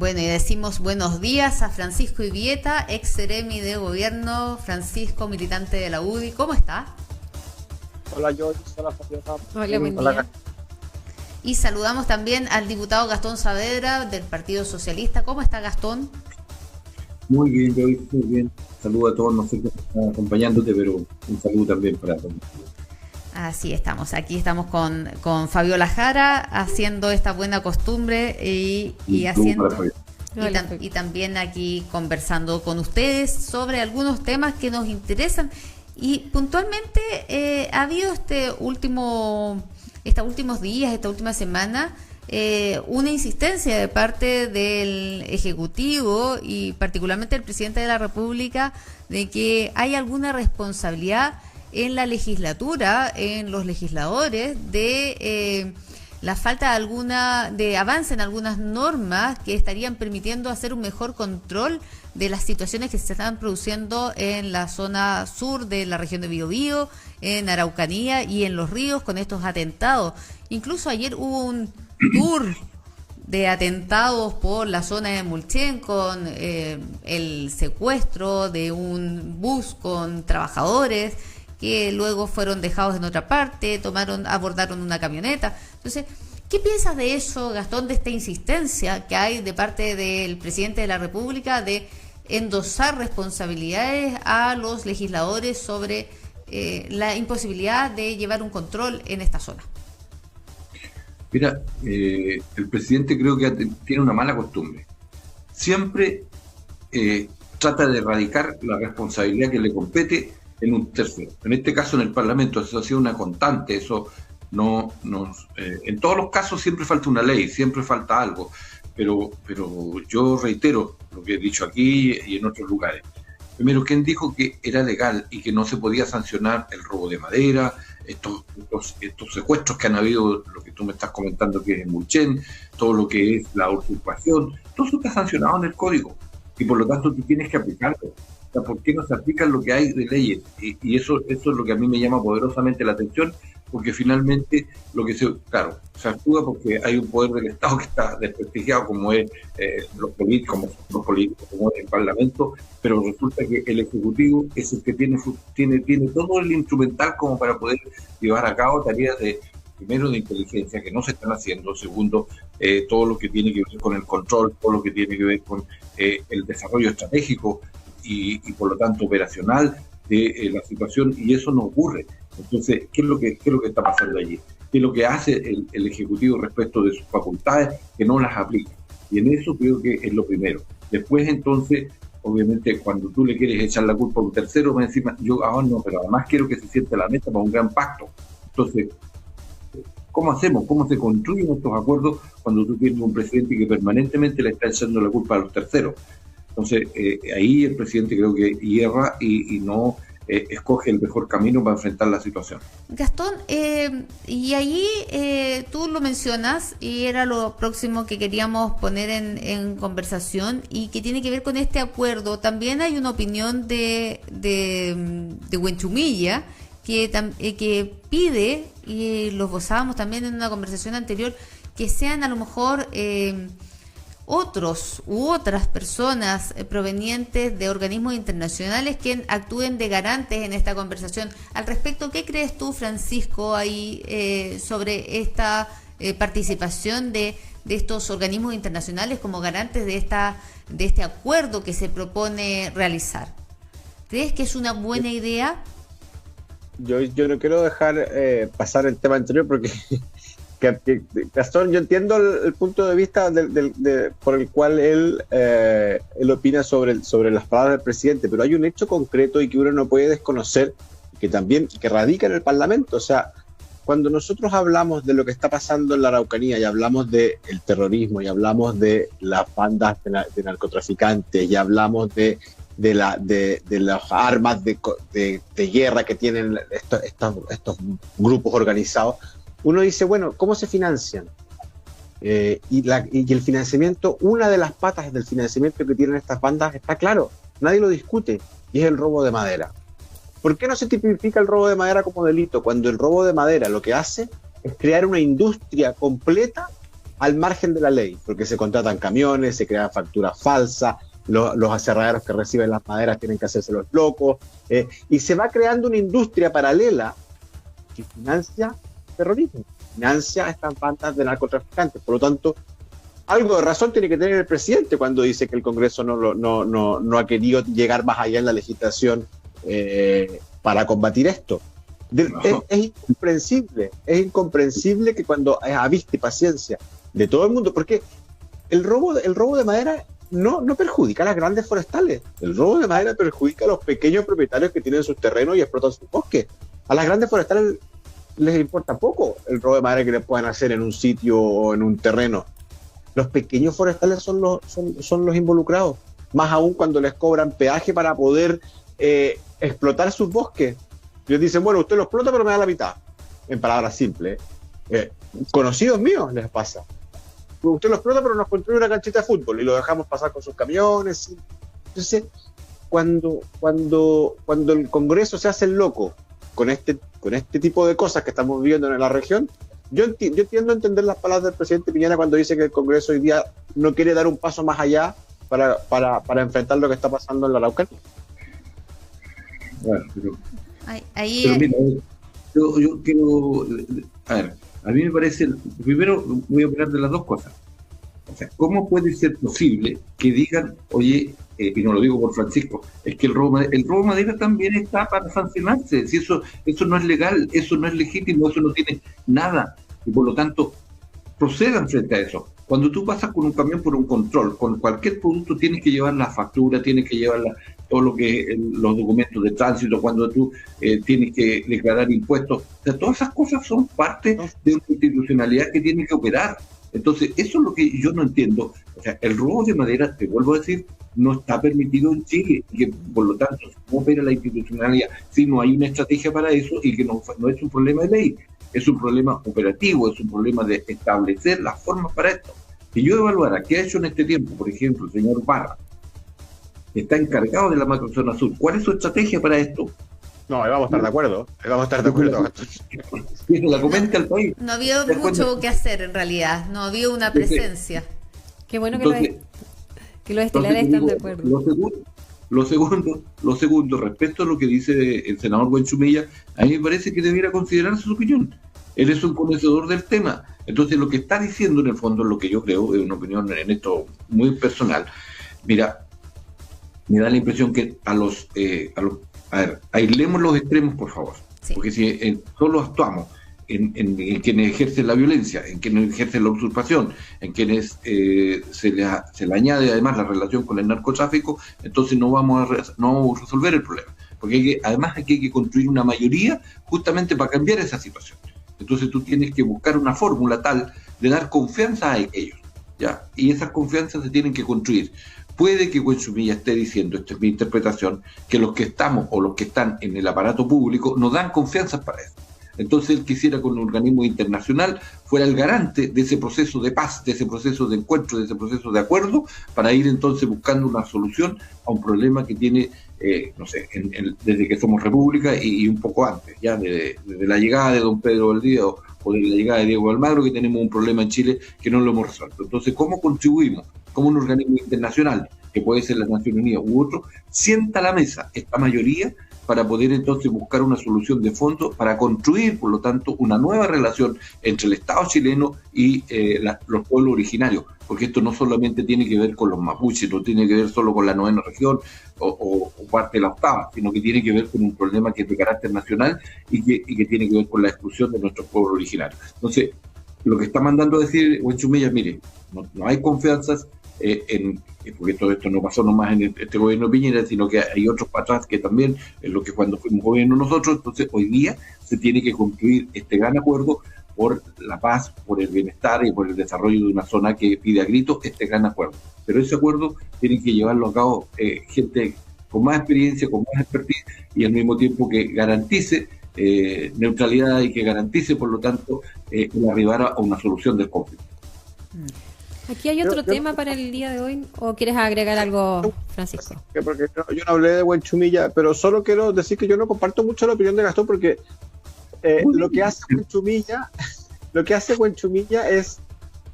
Bueno, y decimos buenos días a Francisco Ibieta, ex seremi de gobierno. Francisco, militante de la UDI. ¿Cómo está? Hola, Joyce. Hola, Fabiola. Hola, buen día. Y saludamos también al diputado Gastón Saavedra del Partido Socialista. ¿Cómo está, Gastón? Muy bien, Joyce, muy bien. Saludo a todos, no sé qué está acompañándote, pero un saludo también para todos. Así estamos, aquí estamos con Fabiola Jara haciendo esta buena costumbre y también aquí conversando con ustedes sobre algunos temas que nos interesan. Y puntualmente ha habido estos últimos días, esta última semana, una insistencia de parte del Ejecutivo y particularmente del Presidente de la República de que hay alguna responsabilidad en la legislatura, en los legisladores, de la falta de avance en algunas normas que estarían permitiendo hacer un mejor control de las situaciones que se están produciendo en la zona sur de la región de Biobío, en Araucanía y en Los Ríos con estos atentados. Incluso ayer hubo un tour de atentados por la zona de Mulchen con el secuestro de un bus con trabajadores que luego fueron dejados en otra parte, abordaron una camioneta. Entonces, ¿qué piensas de eso, Gastón, de esta insistencia que hay de parte del presidente de la República de endosar responsabilidades a los legisladores sobre la imposibilidad de llevar un control en esta zona? Mira, el presidente creo que tiene una mala costumbre. Siempre trata de erradicar la responsabilidad que le compete en un tercero. En este caso, en el Parlamento, eso ha sido una constante. Eso en todos los casos siempre falta una ley, siempre falta algo. Pero yo reitero lo que he dicho aquí y en otros lugares. Primero, ¿quién dijo que era legal y que no se podía sancionar el robo de madera, estos secuestros que han habido, lo que tú me estás comentando que es en Mulchen, todo lo que es la usurpación? Todo eso está sancionado en el código y por lo tanto tú tienes que aplicarlo. O sea, ¿por qué no se aplican lo que hay de leyes? Y eso es lo que a mí me llama poderosamente la atención, porque finalmente se actúa porque hay un poder del Estado que está desprestigiado como es los políticos, como es el Parlamento, pero resulta que el Ejecutivo es el que tiene todo el instrumental como para poder llevar a cabo tareas primero de inteligencia que no se están haciendo, segundo, todo lo que tiene que ver con el control, todo lo que tiene que ver con el desarrollo estratégico y por lo tanto operacional de la situación, y eso no ocurre. Entonces, ¿qué es lo que está pasando allí? ¿Qué es lo que hace el Ejecutivo respecto de sus facultades? Que no las aplica. Y en eso creo que es lo primero. Después, entonces, obviamente, cuando tú le quieres echar la culpa a un tercero, me encima, no, pero además quiero que se siente la mesa para un gran pacto. Entonces, ¿cómo hacemos? ¿Cómo se construyen estos acuerdos cuando tú tienes un presidente que permanentemente le está echando la culpa a los terceros? Entonces, ahí el presidente creo que hierra y no escoge el mejor camino para enfrentar la situación. Gastón, y ahí tú lo mencionas y era lo próximo que queríamos poner en conversación y que tiene que ver con este acuerdo. También hay una opinión de Huenchumilla que pide, y lo gozábamos también en una conversación anterior, que sean a lo mejor otros u otras personas provenientes de organismos internacionales que actúen de garantes en esta conversación. Al respecto, ¿qué crees tú, Francisco, ahí sobre esta participación de estos organismos internacionales como garantes de este acuerdo que se propone realizar? ¿Crees que es una buena idea? Yo no quiero dejar pasar el tema anterior porque Gastón, yo entiendo el punto de vista por el cual él opina sobre las palabras del presidente, pero hay un hecho concreto y que uno no puede desconocer, que radica en el Parlamento. O sea, cuando nosotros hablamos de lo que está pasando en la Araucanía y hablamos del terrorismo y hablamos de las bandas de narcotraficantes y hablamos de las armas de guerra que tienen estos grupos organizados, uno dice, bueno, ¿cómo se financian? Y el financiamiento, una de las patas del financiamiento que tienen estas bandas está claro, nadie lo discute, y es el robo de madera. ¿Por qué no se tipifica el robo de madera como delito? Cuando el robo de madera lo que hace es crear una industria completa al margen de la ley, porque se contratan camiones, se crean facturas falsas, los aserraderos que reciben las maderas tienen que hacerse los locos, y se va creando una industria paralela que financia terrorismo, financia estas bandas de narcotraficantes. Por lo tanto, algo de razón tiene que tener el presidente cuando dice que el Congreso no ha querido llegar más allá en la legislación para combatir esto. Es incomprensible que cuando aviste paciencia de todo el mundo, porque el robo de madera no perjudica a las grandes forestales, el robo de madera perjudica a los pequeños propietarios que tienen sus terrenos y explotan sus bosques. A las grandes forestales les importa poco el robo de madera que les puedan hacer en un sitio o en un terreno. Los pequeños forestales son los involucrados, más aún cuando les cobran peaje para poder explotar sus bosques. Ellos dicen, bueno, usted lo explota pero me da la mitad, en palabras simples. Conocidos míos les pasa. Usted lo explota pero nos construye una canchita de fútbol y lo dejamos pasar con sus camiones. ¿Sí? Entonces, cuando el Congreso se hace el loco con este tipo de cosas que estamos viviendo en la región, yo tiendo a entender las palabras del presidente Piñera cuando dice que el Congreso hoy día no quiere dar un paso más allá para enfrentar lo que está pasando en la Araucanía. Bueno, pero mira, yo quiero, a ver, a mí me parece, primero voy a hablar de las dos cosas. O sea, ¿cómo puede ser posible que digan, oye, y no lo digo por Francisco, es que el robo de madera también está para sancionarse? Si eso no es legal, eso no es legítimo, eso no tiene nada, y por lo tanto procedan frente a eso. Cuando tú pasas con un camión por un control, con cualquier producto tienes que llevar la factura, tienes que llevar todo lo que los documentos de tránsito, cuando tú tienes que declarar impuestos. O sea, todas esas cosas son parte de una institucionalidad que tiene que operar. Entonces, eso es lo que yo no entiendo. O sea, el robo de madera, te vuelvo a decir, no está permitido en Chile, y que por lo tanto no opera la institucionalidad si no hay una estrategia para eso, y que no es un problema de ley, es un problema operativo, es un problema de establecer las formas para esto. Si yo evaluara qué ha hecho en este tiempo, por ejemplo, el señor Parra, que está encargado de la macrozona sur, ¿cuál es su estrategia para esto? No, vamos a estar de acuerdo. Que la comente al país. No había mucho que hacer en realidad, no había una presencia. Qué bueno que los estelares están de acuerdo. Lo segundo, respecto a lo que dice el senador Buenchumilla, a mí me parece que debiera considerarse su opinión. Él es un conocedor del tema. Entonces, lo que está diciendo en el fondo, lo que yo creo, es una opinión en esto muy personal. Mira, me da la impresión que a ver, aislemos los extremos, por favor. Sí. Porque si solo actuamos en quienes ejercen la violencia, en quienes ejercen la usurpación, en quienes se le añade además la relación con el narcotráfico, entonces no vamos a resolver el problema. Porque además hay que construir una mayoría justamente para cambiar esa situación. Entonces tú tienes que buscar una fórmula tal de dar confianza a ellos, ¿ya? Y esas confianzas se tienen que construir. Puede que Buenchumilla esté diciendo, esta es mi interpretación, que los que estamos o los que están en el aparato público nos dan confianza para eso. Entonces él quisiera que un organismo internacional fuera el garante de ese proceso de paz, de ese proceso de encuentro, de ese proceso de acuerdo, para ir entonces buscando una solución a un problema que tiene, no sé, desde que somos república y un poco antes, ya desde la llegada de don Pedro Valdivia o de la llegada de Diego Almagro, que tenemos un problema en Chile que no lo hemos resuelto. Entonces, ¿cómo contribuimos? Como un organismo internacional, que puede ser la Naciones Unidas u otro, sienta a la mesa esta mayoría para poder entonces buscar una solución de fondo, para construir, por lo tanto, una nueva relación entre el Estado chileno y los pueblos originarios, porque esto no solamente tiene que ver con los mapuches, no tiene que ver solo con la 9ª región o parte de la 8ª, sino que tiene que ver con un problema que es de carácter nacional y que tiene que ver con la exclusión de nuestros pueblos originarios. Entonces, lo que está mandando a decir Buenchumilla, mire, no hay confianzas porque todo esto no pasó nomás en este gobierno de Piñera, sino que hay otros para atrás que también, en lo que cuando fuimos gobierno nosotros. Entonces hoy día se tiene que construir este gran acuerdo por la paz, por el bienestar y por el desarrollo de una zona que pide a gritos este gran acuerdo. Pero ese acuerdo tiene que llevarlo a cabo gente con más experiencia, con más expertise, y al mismo tiempo que garantice neutralidad y que garantice, por lo tanto, el arribar a una solución del conflicto. Aquí hay otro tema para el día de hoy, ¿o quieres agregar algo, Francisco? Porque yo no hablé de Buenchumilla, pero solo quiero decir que yo no comparto mucho la opinión de Gastón, porque lo que hace Buenchumilla es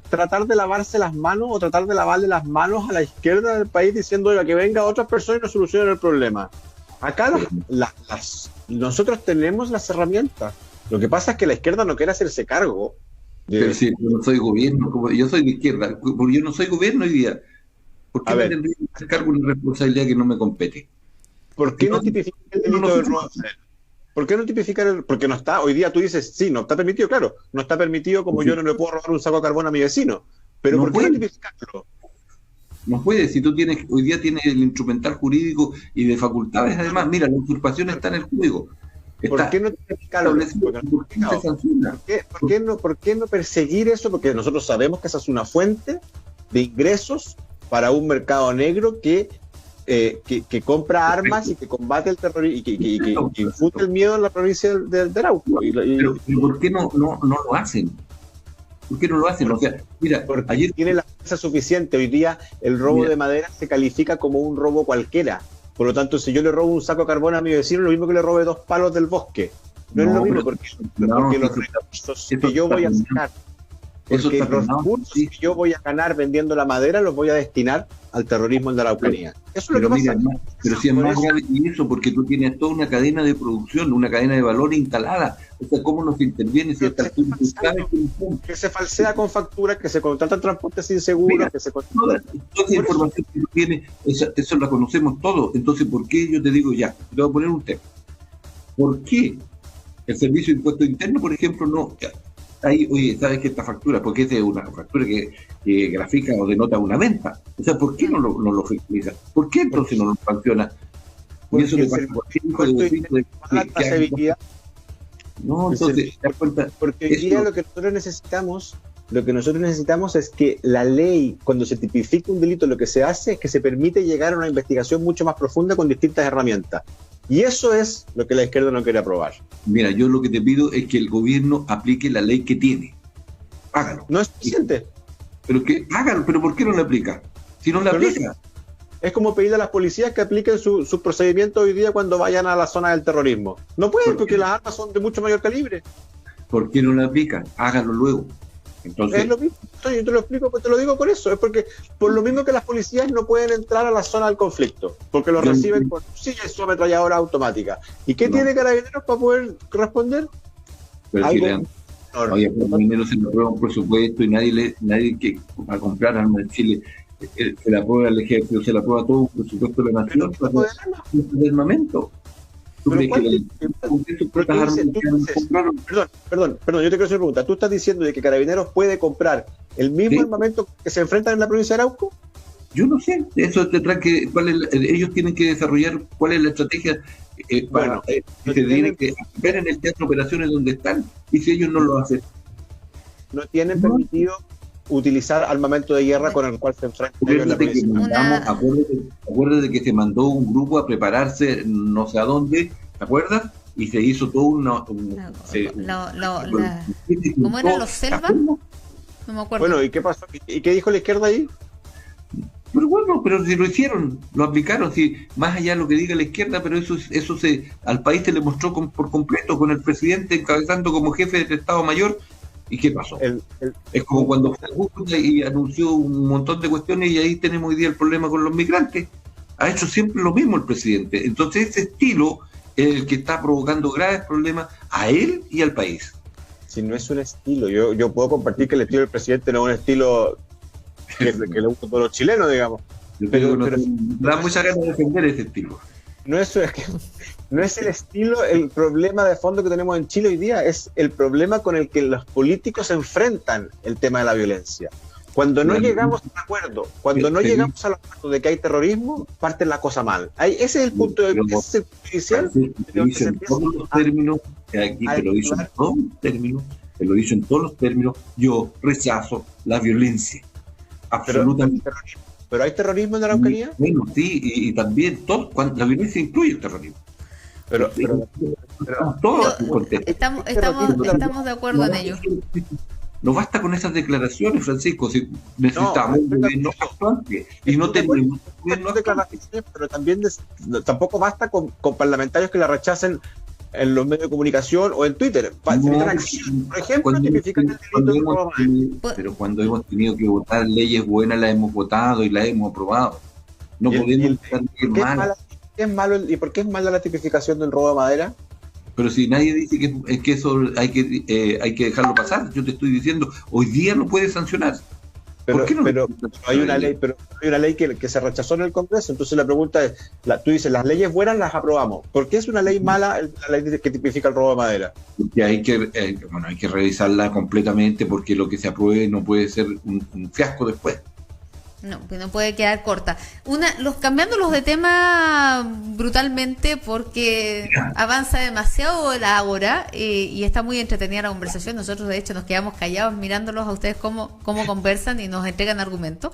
tratar de lavarse las manos o tratar de lavarle las manos a la izquierda del país diciendo, oiga, que venga otras personas y nos solucionen el problema. Acá nosotros tenemos las herramientas. Lo que pasa es que la izquierda no quiere hacerse cargo. Pero si yo no soy gobierno, yo soy de izquierda, porque yo no soy gobierno hoy día. ¿Por qué me tendría que hacer cargo de una responsabilidad que no me compete? ¿Por qué no tipificar el delito del robo? ¿Por qué no tipificar porque no está, hoy día tú dices, sí, no está permitido, claro, no está permitido como yo no le puedo robar un saco de carbón a mi vecino, pero ¿por qué no tipificarlo? No puede, si tú hoy día tienes el instrumental jurídico y de facultades, además, mira, la usurpación está en el código. ¿Por qué no tipificarlo? ¿Por qué no perseguir eso? Porque nosotros sabemos que esa es una fuente de ingresos para un mercado negro que compra armas y que combate el terrorismo y que infunde el miedo en la provincia del Arauco. Pero ¿por qué no lo hacen? ¿Por qué no lo hacen? O sea, mira, porque ayer tiene la fuerza suficiente. Hoy día el robo de madera se califica como un robo cualquiera. Por lo tanto, si yo le robo un saco de carbón a mi vecino, es lo mismo que le robe 2 palos del bosque. No es lo mismo, porque los recursos que yo voy a sacar, porque los recursos que yo voy a ganar vendiendo la madera los voy a destinar al terrorismo en la Araucanía. Eso es lo que pasa. Pero si es más grave que eso, porque tú tienes toda una cadena de producción, una cadena de valor instalada. O sea, ¿cómo nos interviene si hasta que se falsea con facturas, que se contratan transportes inseguros, que se toda esa información que tú tienes, eso la conocemos todos. Entonces, ¿por qué yo te digo ya? Te voy a poner un tema. ¿Por qué el Servicio de Impuesto Interno, por ejemplo, no... Ahí, oye, ¿sabes que esta factura? Porque es una factura que grafica o denota una venta. O sea, ¿por qué no lo fiscaliza? ¿Por qué entonces no lo sanciona? Y eso le pasa por no, entonces, ¿te das cuenta? Porque hoy día lo que nosotros necesitamos es que la ley, cuando se tipifica un delito, lo que se hace es que se permite llegar a una investigación mucho más profunda con distintas herramientas. Y eso es lo que la izquierda no quiere aprobar. Mira, yo lo que te pido es que el gobierno aplique la ley que tiene. Hágalo. No es suficiente. Hágalo, pero ¿por qué no la aplica? Si no la aplica. Es como pedirle a las policías que apliquen sus procedimientos hoy día cuando vayan a la zona del terrorismo. No pueden, porque las armas son de mucho mayor calibre. ¿Por qué no la aplican? Hágalo luego. Entonces, es lo mismo, yo te lo explico, pues te lo digo por eso, es porque por lo mismo que las policías no pueden entrar a la zona del conflicto, porque lo reciben con sillas y su ametralladora automática. ¿Y qué tiene Carabineros para poder responder? Pero si Carabineros se le aprueba un presupuesto y nadie que va a comprar armas en Chile se le aprueba el ejército, se le aprueba todo un presupuesto de la nación para el armamento. Perdón, yo te quiero hacer una pregunta. ¿Tú estás diciendo de que Carabineros puede comprar el mismo armamento que se enfrentan en la provincia de Arauco? Yo no sé, eso tendrá que, ellos tienen que desarrollar cuál es la estrategia se tienen que ver en el teatro de operaciones donde están, y si ellos no lo hacen. No tienen permitido utilizar armamento de guerra con el cual se enfrentan. Acuérdate que se mandó un grupo a prepararse no sé a dónde, ¿te acuerdas? Y se hizo todo ¿cómo eran los selvas? No me acuerdo. Bueno, ¿y qué pasó? ¿Y qué dijo la izquierda ahí? Pero bueno, pero si lo hicieron, lo aplicaron, si más allá de lo que diga la izquierda, pero eso al país se le mostró por completo, con el presidente encabezando como jefe del Estado Mayor. ¿Y qué pasó? Es como cuando fue y anunció un montón de cuestiones, y ahí tenemos hoy día el problema con los migrantes. Ha hecho siempre lo mismo el presidente. Entonces ese estilo es el que está provocando graves problemas a él y al país. Si no es un estilo, yo puedo compartir que el estilo del presidente no es un estilo que le gusta a todos los chilenos, digamos. Pero da mucha ganas de defender ese estilo. No es el estilo el problema de fondo que tenemos en Chile hoy día, es el problema con el que los políticos enfrentan el tema de la violencia. Cuando no llegamos a un acuerdo, llegamos al acuerdo de que hay terrorismo, parte la cosa mal. Ese es el punto de vista, ese es el punto inicial. Te lo dice en todos los términos, yo rechazo la violencia. Absolutamente. ¿Pero hay terrorismo en la Araucanía? Bueno, sí, y también la violencia incluye el terrorismo. Pero estamos de acuerdo en ello. No basta con esas declaraciones, Francisco. Si necesitamos un gobierno actuante y no tenemos declaraciones, pero también tampoco basta con parlamentarios que la rechacen en los medios de comunicación o en Twitter. Falsifican acciones, por ejemplo, tipifican el delito de robo a madera. Pero cuando hemos tenido que votar leyes buenas, las hemos votado y las hemos aprobado. No podemos votar leyes malas. ¿Y por qué es mala la tipificación del robo de madera? Pero si nadie dice que eso hay que dejarlo pasar, yo te estoy diciendo, hoy día no puede sancionar. Pero hay una ley que se rechazó en el Congreso. Entonces la pregunta es, tú dices, las leyes buenas las aprobamos. ¿Por qué es una ley mala la ley que tipifica el robo de madera? Porque hay que revisarla completamente, porque lo que se apruebe no puede ser un fiasco después. No, pues no puede quedar corta. Cambiándolos de tema brutalmente porque avanza demasiado la hora y está muy entretenida la conversación. Nosotros de hecho nos quedamos callados mirándolos a ustedes cómo conversan y nos entregan argumentos.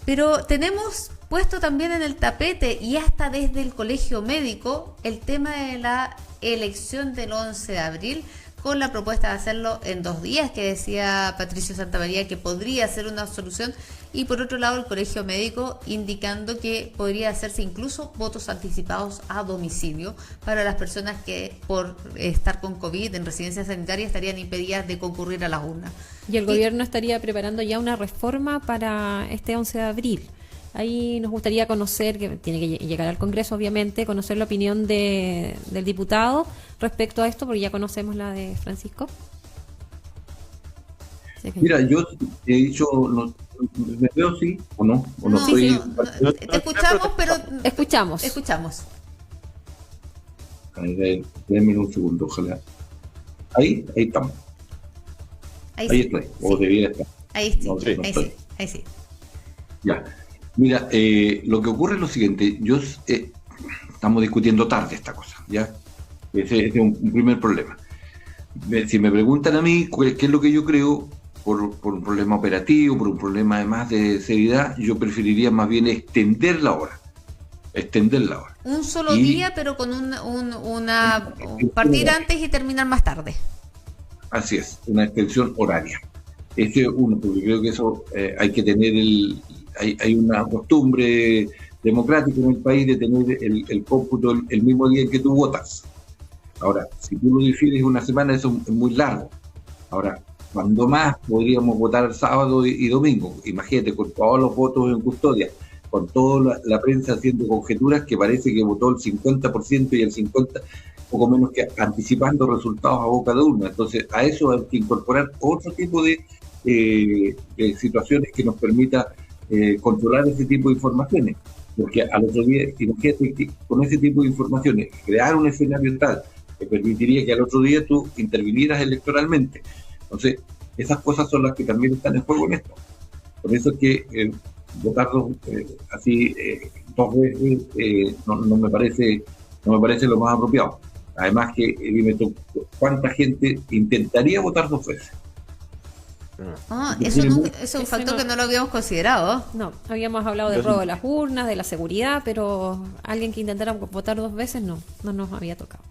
Pero tenemos puesto también en el tapete y hasta desde el Colegio Médico el tema de la elección del 11 de abril, con la propuesta de hacerlo en 2 días, que decía Patricio Santamaría que podría ser una solución, y por otro lado el Colegio Médico indicando que podría hacerse incluso votos anticipados a domicilio para las personas que por estar con COVID en residencia sanitaria estarían impedidas de concurrir a las urnas. Y el gobierno estaría preparando ya una reforma para este 11 de abril. Ahí nos gustaría conocer, que tiene que llegar al Congreso obviamente, conocer la opinión del diputado respecto a esto, porque ya conocemos la de Francisco. Mira, yo he dicho, ¿me veo sí o no? ¿O no estoy? Sí, te escuchamos, pero... Escuchamos. A ver, déjenme un segundo, ojalá. Ahí estamos. Ahí estoy, o debiera estar. Ahí sí. Ya. Mira, lo que ocurre es lo siguiente, estamos discutiendo tarde esta cosa, ¿ya? Ese es un primer problema. Si me preguntan a mí qué es lo que yo creo, por un problema operativo, por un problema además de seriedad, yo preferiría más bien extender la hora. Un solo día, pero con partir antes y terminar más tarde. Así es, una extensión horaria. Ese es uno, porque creo que eso hay que tener hay una costumbre democrática en el país de tener el cómputo el mismo día en que tú votas. Ahora, si tú lo difieres una semana, eso es muy largo. Ahora, cuando más podríamos votar sábado y domingo, imagínate, con todos los votos en custodia, con toda la prensa haciendo conjeturas que parece que votó el 50% y el 50%, poco menos que anticipando resultados a boca de urna. Entonces, a eso hay que incorporar otro tipo de situaciones que nos permita controlar ese tipo de informaciones, porque al otro día, imagínate que con ese tipo de informaciones, crear un escenario tal que permitiría que al otro día tú intervinieras electoralmente. Entonces, esas cosas son las que también están en juego en esto. Por eso es que votar así 2 veces no me parece lo más apropiado. Además que, dime tú, ¿cuánta gente intentaría votar 2 veces? Eso es un factor que no lo habíamos considerado. No, habíamos hablado del robo de las urnas, de la seguridad, pero alguien que intentara votar 2 veces no nos había tocado.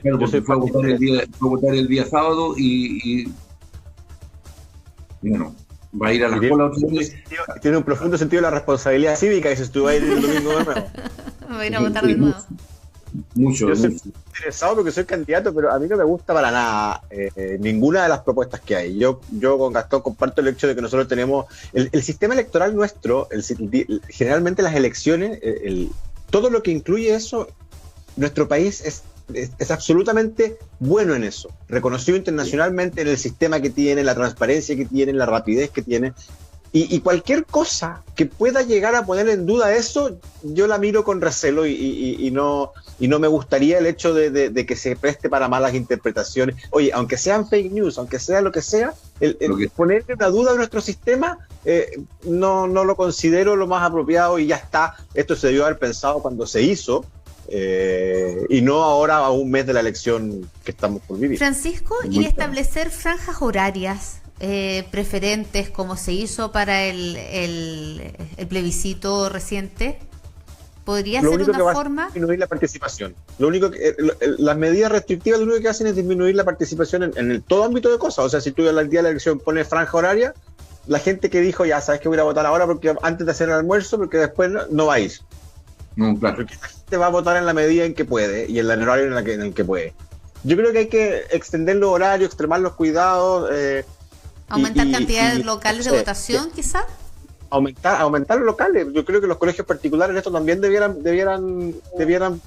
Claro, porque fue a votar el día sábado y bueno, va a ir a la escuela otra vez. Tiene un profundo sentido de la responsabilidad cívica, y se estuvo ahí el domingo de nuevo. Va a ir a votar de nuevo. Mucho. Yo soy interesado porque soy candidato, pero a mí no me gusta para nada ninguna de las propuestas que hay. Yo con Gastón comparto el hecho de que nosotros tenemos el sistema electoral nuestro, generalmente las elecciones, todo lo que incluye eso, nuestro país es absolutamente bueno en eso, reconocido internacionalmente en el sistema que tiene, la transparencia que tiene, la rapidez que tiene. Y cualquier cosa que pueda llegar a poner en duda eso, yo la miro con recelo y no me gustaría el hecho de que se preste para malas interpretaciones. Oye, aunque sean fake news, aunque sea lo que sea, el ponerle una duda a nuestro sistema, no lo considero lo más apropiado, y ya está. Esto se debió haber pensado cuando se hizo, y no ahora a un mes de la elección que estamos por vivir. Francisco, y establecer franjas horarias preferentes, como se hizo para el plebiscito reciente, podría ser una forma. Disminuir la participación. Lo único que las medidas restrictivas lo único que hacen es disminuir la participación en todo ámbito de cosas. O sea, si tú al día de la elección pones franja horaria, la gente que dijo, ya sabes que voy a votar ahora porque antes de hacer el almuerzo, porque después no va a ir. No, claro. Porque la gente va a votar en la medida en que puede y en el horario en el que puede. Yo creo que hay que extender los horarios, extremar los cuidados. Aumentar cantidades locales de votación, quizás. Aumentar los locales. Yo creo que los colegios particulares en esto también debieran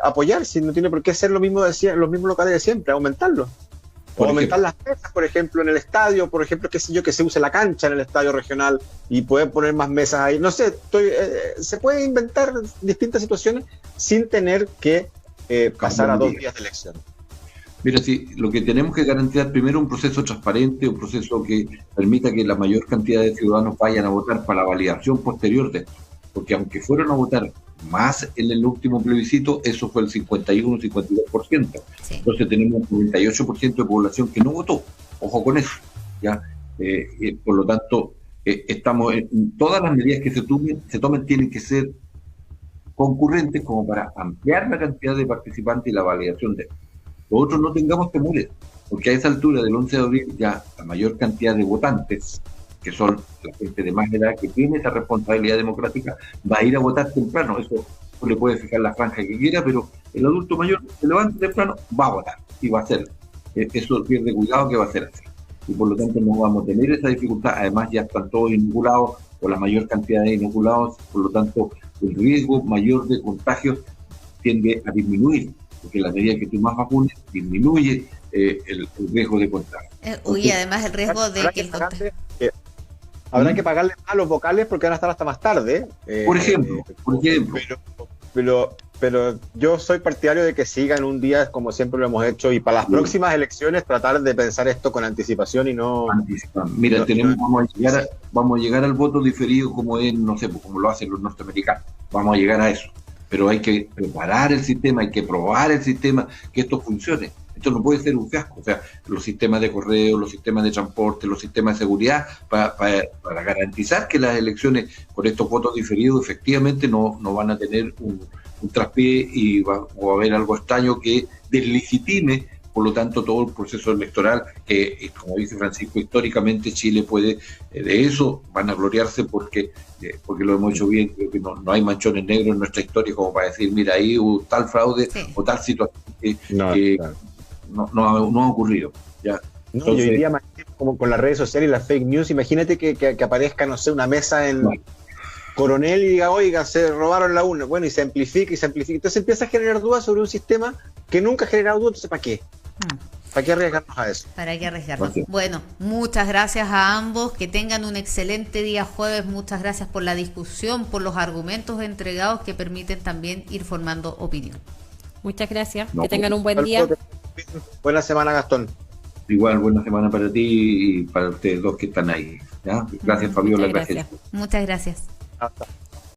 apoyar, si no tiene por qué ser lo mismo los mismos locales de siempre, aumentarlos. O aumentar las mesas, por ejemplo, en el estadio, por ejemplo, qué sé yo, que se use la cancha en el estadio regional y poder poner más mesas ahí. No sé, se puede inventar distintas situaciones sin tener que pasar a 2 días de elección. Mira, sí, lo que tenemos que garantizar primero un proceso transparente, un proceso que permita que la mayor cantidad de ciudadanos vayan a votar para la validación posterior de esto. Porque aunque fueron a votar más en el último plebiscito, eso fue el 51-52%. Sí. Entonces tenemos un 98% de población que no votó. Ojo con eso. ¿Ya? Por lo tanto, estamos todas las medidas que se tomen tienen que ser concurrentes como para ampliar la cantidad de participantes y la validación de esto. Nosotros no tengamos temores, porque a esa altura del 11 de abril ya la mayor cantidad de votantes, que son la gente de más edad que tiene esa responsabilidad democrática, va a ir a votar temprano. Eso le puede fijar la franja que quiera, pero el adulto mayor se levanta temprano, va a votar y va a hacer. Eso pierde cuidado que va a ser así. Y por lo tanto no vamos a tener esa dificultad. Además ya están todos inoculados o la mayor cantidad de inoculados, por lo tanto el riesgo mayor de contagios tiende a disminuir, porque en la medida que tú más vacunes, disminuye el riesgo de contagio. Y además el riesgo de que el contagio... Habrá que pagarle más a los vocales porque van a estar hasta más tarde. Por ejemplo. Pero yo soy partidario de que sigan un día como siempre lo hemos hecho y para las próximas elecciones tratar de pensar esto con anticipación y no... Mira, vamos a llegar al voto diferido como es, no sé, como lo hacen los norteamericanos. Vamos a llegar a eso. Pero hay que preparar el sistema, hay que probar el sistema, que esto funcione. Esto no puede ser un fiasco. O sea, los sistemas de correo, los sistemas de transporte, los sistemas de seguridad, para garantizar que las elecciones con estos votos diferidos efectivamente no van a tener un traspié y va a haber algo extraño que deslegitime, por lo tanto, todo el proceso electoral, que, como dice Francisco, históricamente Chile puede, de eso van a gloriarse porque lo hemos hecho bien. Creo que no hay manchones negros en nuestra historia como para decir, mira, ahí hubo tal fraude o tal situación que no ha ocurrido. ¿Ya? Entonces, yo diría, como con las redes sociales y las fake news, imagínate que aparezca, no sé, una mesa en Coronel y diga, oiga, se robaron la urna. Bueno, y se amplifica. Entonces empieza a generar dudas sobre un sistema que nunca ha generado dudas. Entonces, ¿para qué? ¿Para qué arriesgarnos a eso? ¿Para qué arriesgarnos? Bueno, muchas gracias a ambos. Que tengan un excelente día jueves. Muchas gracias por la discusión, por los argumentos entregados que permiten también ir formando opinión. Muchas gracias. Que tengan un buen día. Buena semana, Gastón. Igual, buena semana para ti y para ustedes dos que están ahí. ¿Ya? Gracias, Fabiola. Muchas gracias. Hasta.